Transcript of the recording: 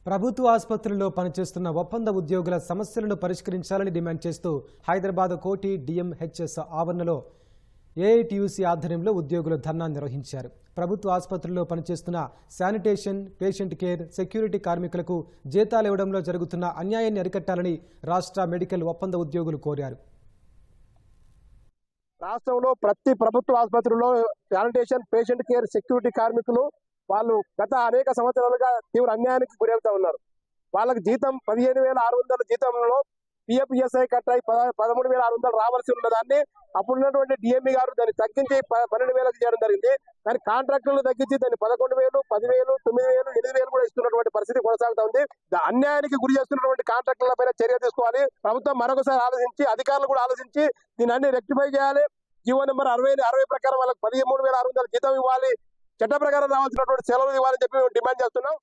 ప్రభుత్వ ఆసుపత్రుల్లో పనిచేస్తున్న ఒప్పంద ఉద్యోగుల సమస్యలను పరిష్కరించాలని డిమాండ్ చేస్తూ హైదరాబాద్ కోటి డిఎంహెచ్ఎస్ ఆవరణలో ఏఐటీయూసీ ఆధ్వర్యంలో ఉద్యోగులు ధర్నా నిర్వహించారు. ప్రభుత్వ ఆసుపత్రుల్లో పనిచేస్తున్న శానిటేషన్, పేషెంట్ కేర్, సెక్యూరిటీ కార్మికులకు జీతాలు ఇవ్వడంలో జరుగుతున్న అన్యాయాన్ని అరికట్టాలని రాష్ట్ర మెడికల్ ఒప్పంద ఉద్యోగులు కోరారు. రాష్ట్రంలో ప్రతి ప్రభుత్వ ఆసుపత్రుల్లో శానిటేషన్, పేషెంట్ కేర్, సెక్యూరిటీ కార్మికులు వాళ్ళు గత అనేక సంవత్సరాలుగా తీవ్ర అన్యాయానికి గురవుతా ఉన్నారు. వాళ్ళకి జీతం 15,600 జీతంలో పిఎఫ్ఈఎస్ఐ కట్ అయి 13,600 రావాల్సి ఉన్నదాన్ని అప్పుడున్నటువంటి డిఎంఈ గారు దాన్ని తగ్గించి 12,000 చేయడం జరిగింది. కానీ కాంట్రాక్టులు తగ్గించి దాన్ని 11,000, 10,000, 9,000, 8,000 కూడా ఇస్తున్నటువంటి పరిస్థితి కొనసాగుతా ఉంది. అన్యాయానికి గురి చేస్తున్నటువంటి కాంట్రాక్టుల పైన చర్య తీసుకోవాలి. ప్రభుత్వం మరొకసారి ఆలోచించి, అధికారులు కూడా ఆలోచించి దీన్ని అన్ని రెక్టిఫై చేయాలి. జీవో నెంబర్ 60 ప్రకారం వాళ్ళకి 13,600 జీతం ఇవ్వాలి. చట్ట ప్రకారం రావాల్సినటువంటి సెలవులు ఇవ్వాలని చెప్పి డిమాండ్ చేస్తున్నాం.